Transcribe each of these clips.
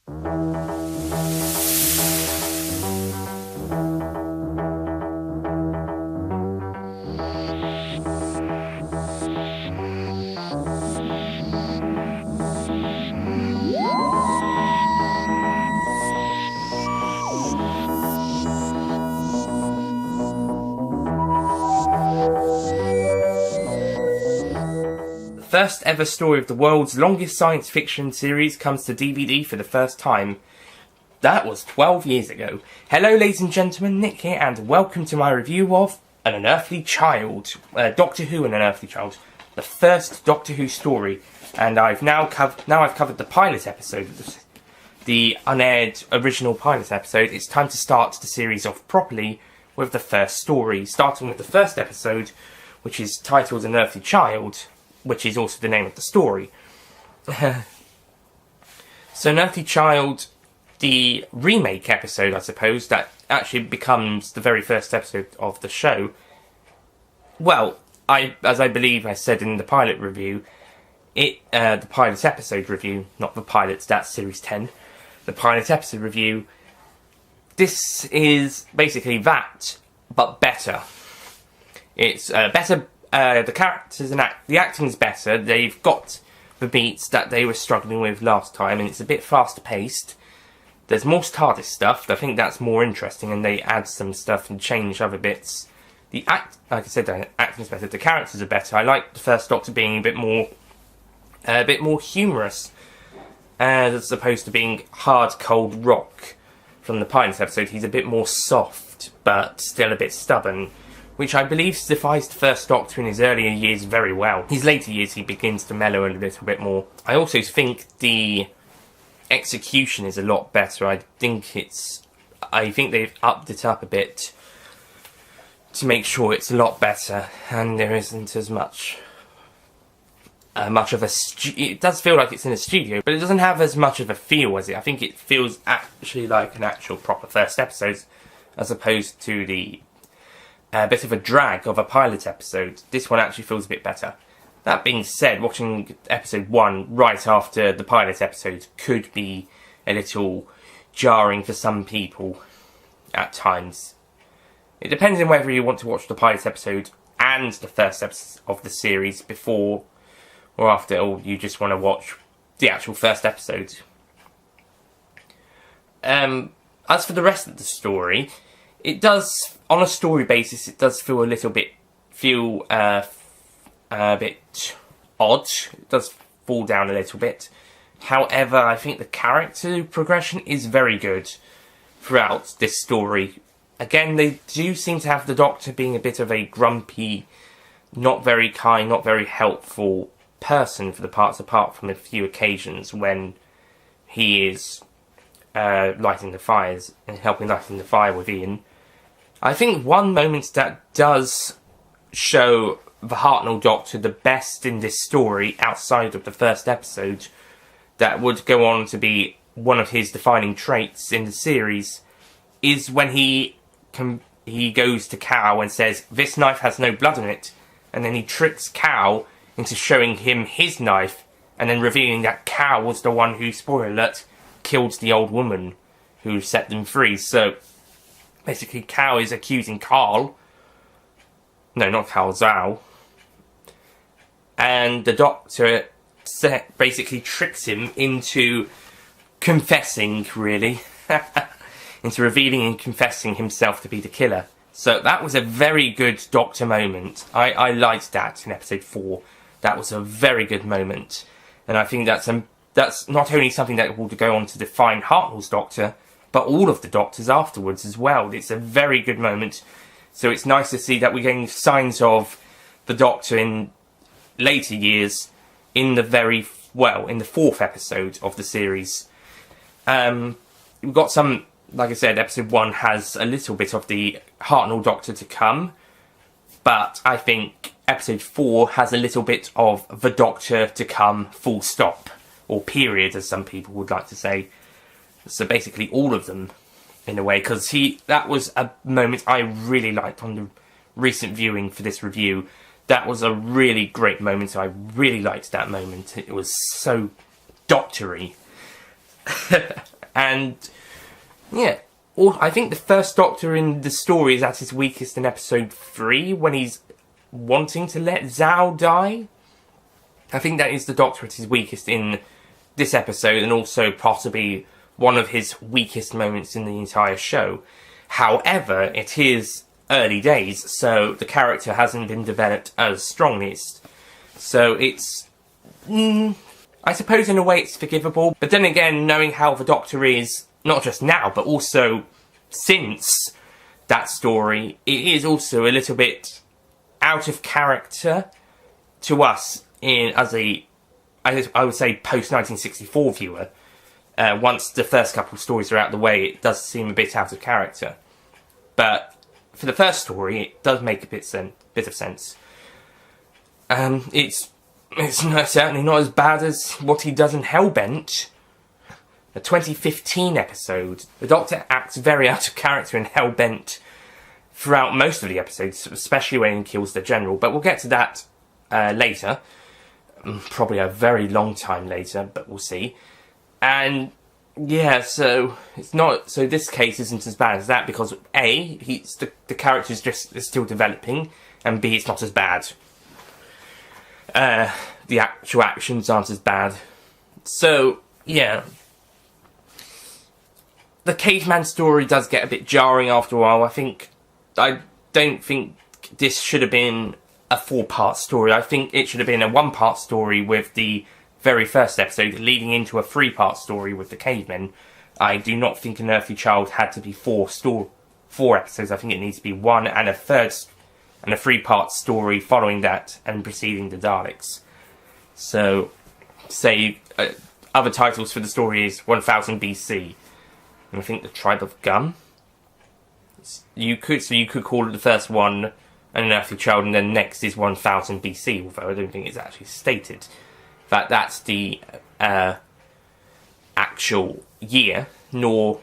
First ever story of the world's longest science fiction series comes to DVD for the first time. That was 12 years ago. Hello ladies and gentlemen, Nick here, and welcome to my review of An Unearthly Child. Doctor Who, An Unearthly Child. The first Doctor Who story. And I've covered the pilot episode, the unaired original pilot episode. It's time to start the series off properly with the first story, starting with the first episode, which is titled Unearthly Child, which is also the name of the story. So Unearthly Child, the remake episode, I suppose, that actually becomes the very first episode of the show. Well, as I believe I said in the pilot review, the pilot episode review, not the pilot, that's Series 10, the pilot episode review, this is basically that, but better. It's better. The characters and the acting's better. They've got the beats that they were struggling with last time, and it's a bit faster paced. There's more TARDIS stuff. I think that's more interesting, and they add some stuff and change other bits. Like I said, the acting's better. The characters are better. I like the first Doctor being a bit more humorous, as opposed to being hard, cold rock from the pilot episode. He's a bit more soft, but still a bit stubborn, which I believe defies the first Doctor in his earlier years very well. His later years he begins to mellow a little bit more. I also think the execution is a lot better. I think they've upped it up a bit to make sure it's a lot better, and there isn't as much of a... It does feel like it's in a studio, but it doesn't have as much of a feel as it. I think it feels actually like an actual proper first episode, as opposed to the bit of a drag of a pilot episode. This one actually feels a bit better. That being said, watching episode 1 right after the pilot episode could be a little jarring for some people at times. It depends on whether you want to watch the pilot episode and the first episode of the series before or after, or you just want to watch the actual first episode. As for the rest of the story, it does, on a story basis, it does feel a little bit, a bit odd. It does fall down a little bit. However, I think the character progression is very good throughout this story. Again, they do seem to have the Doctor being a bit of a grumpy, not very kind, not very helpful person for the parts, apart from a few occasions when he is lighting the fires and helping lighting the fire with Ian. I think one moment that does show the Hartnell Doctor the best in this story, outside of the first episode, that would go on to be one of his defining traits in the series, is when he goes to Cal and says, "This knife has no blood in it," and then he tricks Cal into showing him his knife, and then revealing that Cal was the one who, spoiler alert, killed the old woman who set them free. So basically, Cal is accusing Carl. No, not Carl, Zhao. And the Doctor basically tricks him into confessing, really. Into revealing and confessing himself to be the killer. So that was a very good Doctor moment. I liked that in episode 4. That was a very good moment. And I think that's not only something that will go on to define Hartnell's Doctor, but all of the Doctors afterwards as well. It's a very good moment. So it's nice to see that we're getting signs of the Doctor in later years in the in the 4th episode of the series. We've got some, like I said, episode 1 has a little bit of the Hartnell Doctor to come, but I think episode 4 has a little bit of the Doctor to come, full stop, or period, as some people would like to say. So basically all of them, in a way, because that was a moment I really liked on the recent viewing for this review. That was a really great moment. I really liked that moment. It was so Doctor-y. And yeah, I think the first Doctor in the story is at his weakest in episode 3, when he's wanting to let Zhao die. I think that is the Doctor at his weakest in this episode, and also possibly one of his weakest moments in the entire show. However, it is early days, so the character hasn't been developed as strongest. So it's, I suppose in a way it's forgivable. But then again, knowing how the Doctor is, not just now, but also since that story, it is also a little bit out of character to us as I would say, post-1964 viewer. Once the first couple of stories are out of the way, it does seem a bit out of character. But for the first story, it does make a bit of sense. It's certainly not as bad as what he does in Hellbent, the 2015 episode. The Doctor acts very out of character in Hellbent throughout most of the episodes, especially when he kills the General. But we'll get to that later. Probably a very long time later, but we'll see. And yeah, so this case isn't as bad as that, because A, the character is still developing, and B, it's not as bad. The actual actions aren't as bad. So yeah, the caveman story does get a bit jarring after a while. I don't think this should have been a 4-part story. I think it should have been a 1-part story with the very first episode leading into a 3-part story with the cavemen. I do not think Unearthly Child had to be 4 episodes. I think it needs to be 1 and a 3-part story following that and preceding the Daleks. So, say other titles for the story is 1000 BC, and I think the Tribe of Gum. You could call it the first one an Unearthly Child, and then next is 1000 BC, although I don't think it's actually stated that that's the actual year, nor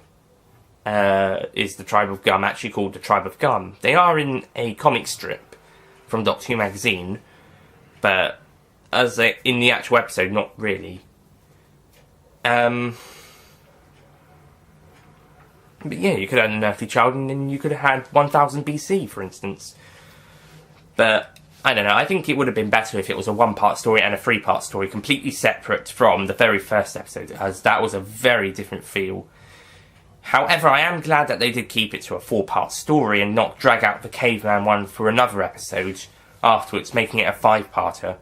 is the Tribe of Gum actually called the Tribe of Gum. They are in a comic strip from Doctor Who magazine, but in the actual episode, not really. But yeah, you could have an Unearthly Child, and then you could have had 1000 BC, for instance. But I don't know, I think it would have been better if it was a 1-part story and a 3-part story, completely separate from the very first episode, as that was a very different feel. However, I am glad that they did keep it to a 4-part story and not drag out the caveman one for another episode afterwards, making it a 5-parter.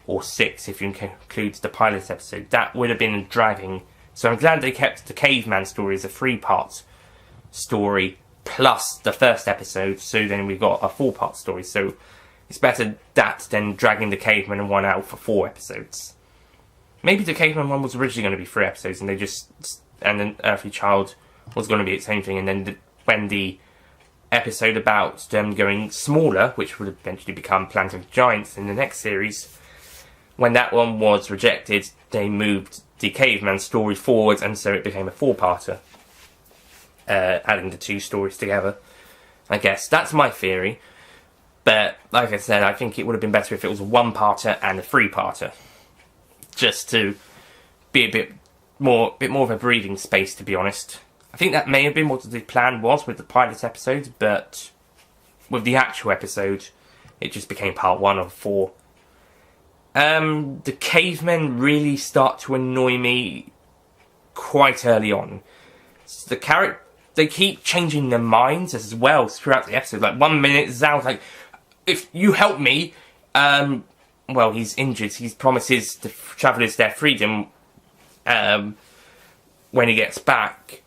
Or 6 if you include the pilot episode. That would have been dragging. So I'm glad they kept the caveman story as a 3-part story plus the first episode, so then we got a 4-part story. So it's better that than dragging the caveman one out for 4 episodes. Maybe the caveman one was originally going to be 3 episodes, and then Earthly Child was going to be its own thing, and then when the episode about them going smaller, which would eventually become Planet of Giants in the next series, when that one was rejected, they moved the caveman story forward, and so it became a 4-parter. Adding the 2 stories together. I guess that's my theory. But like I said, I think it would have been better if it was a 1-parter and a 3-parter, just to be a bit more of a breathing space, to be honest. I think that may have been what the plan was with the pilot episode, but with the actual episode, it just became part 1 of 4. The cavemen really start to annoy me quite early on. They keep changing their minds as well throughout the episode. Like, 1 minute, Zhao's like, if you help me, well, he's injured. He promises the travellers their freedom when he gets back.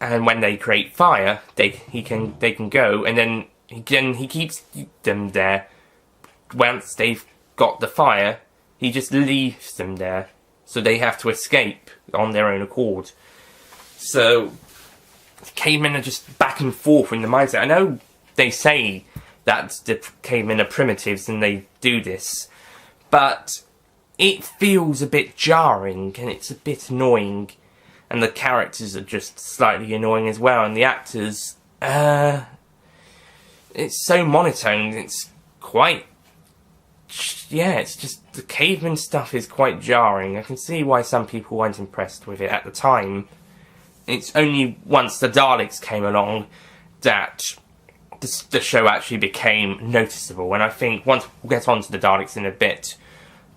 And when they create fire, they can go. And then he keeps them there. Once they've got the fire, he just leaves them there. So they have to escape on their own accord. So cavemen are just back and forth in the mindset. I know they say that the cavemen are primitives and they do this, but it feels a bit jarring and it's a bit annoying, and the characters are just slightly annoying as well, and the actors, it's so monotone, it's quite, yeah, it's just, the caveman stuff is quite jarring. I can see why some people weren't impressed with it at the time. it's only once the Daleks came along that the show actually became noticeable. And I think once we'll get on to the Daleks in a bit,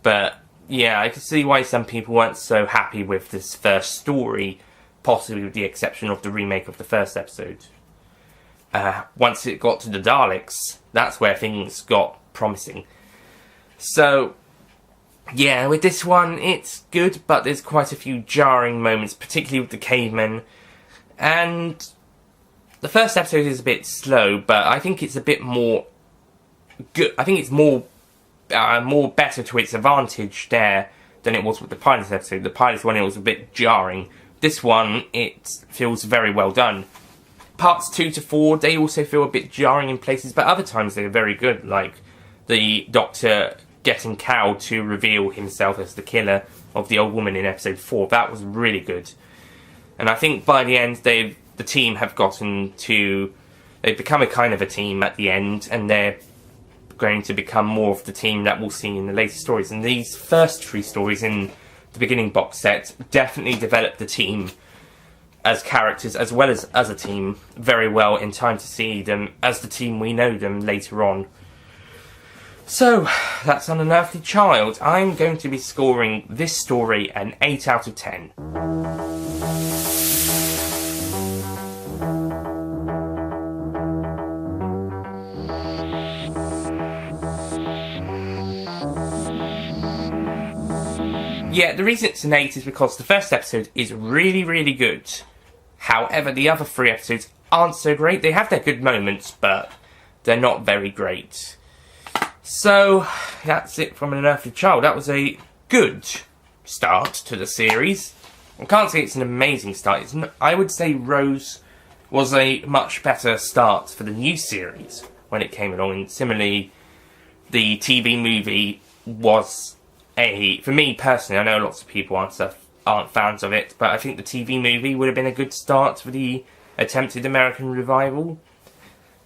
but yeah, I can see why some people weren't so happy with this first story, possibly with the exception of the remake of the first episode. Once it got to the Daleks, that's where things got promising. So, yeah, with this one, it's good, but there's quite a few jarring moments, particularly with the cavemen. And the first episode is a bit slow, but I think it's a bit more good. I think it's more better to its advantage there than it was with the pilot episode. The pilot one, it was a bit jarring. This one, it feels very well done. Parts 2 to 4, they also feel a bit jarring in places, but other times they're very good, like the Doctor getting Cal to reveal himself as the killer of the old woman in episode 4. That was really good. And I think by the end, the team have they've become a kind of a team at the end, and they're going to become more of the team that we'll see in the later stories. And these first 3 stories in the beginning box set definitely developed the team as characters as well as a team very well in time to see them as the team we know them later on. So, that's an Unearthly Child. I'm going to be scoring this story an 8 out of 10. Yeah, the reason it's an 8 is because the first episode is really, really good. However, the other 3 episodes aren't so great. They have their good moments, but they're not very great. So, that's it from An Unearthly Child. That was a good start to the series. I can't say it's an amazing start. I would say Rose was a much better start for the new series when it came along. And similarly, the TV movie was for me personally, I know lots of people aren't fans of it, but I think the TV movie would have been a good start for the attempted American revival.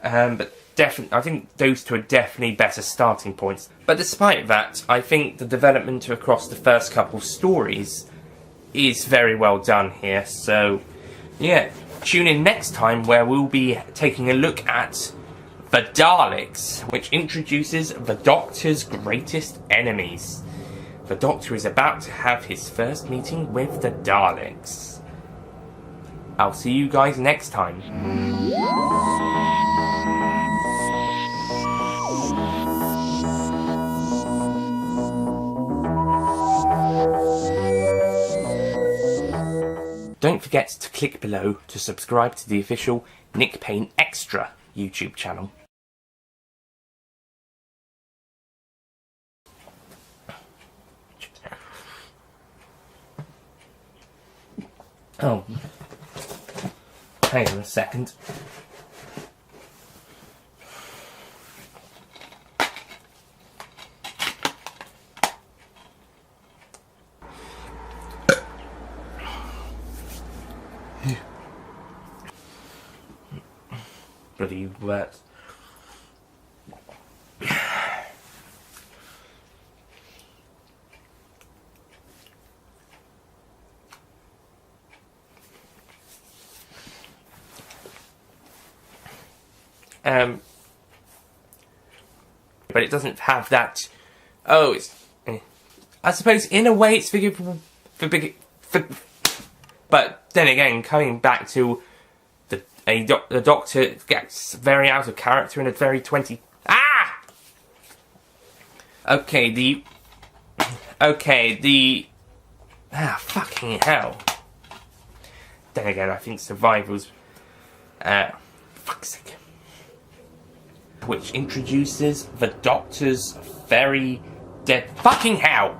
But definitely, I think those 2 are definitely better starting points. But despite that, I think the development across the first couple stories is very well done here. So, yeah, tune in next time where we'll be taking a look at the Daleks, which introduces the Doctor's greatest enemies. The Doctor is about to have his first meeting with the Daleks. I'll see you guys next time. Don't forget to click below to subscribe to the official Nick Payne Extra YouTube channel. Oh, hang on a second. Bloody wet. But it doesn't have that. Oh, I suppose in a way it's forgivable but then again, coming back to the Doctor gets very out of character in a very fucking hell. Then again, I think Survival's fuck's sake, which introduces the Doctor's very dead fucking hell.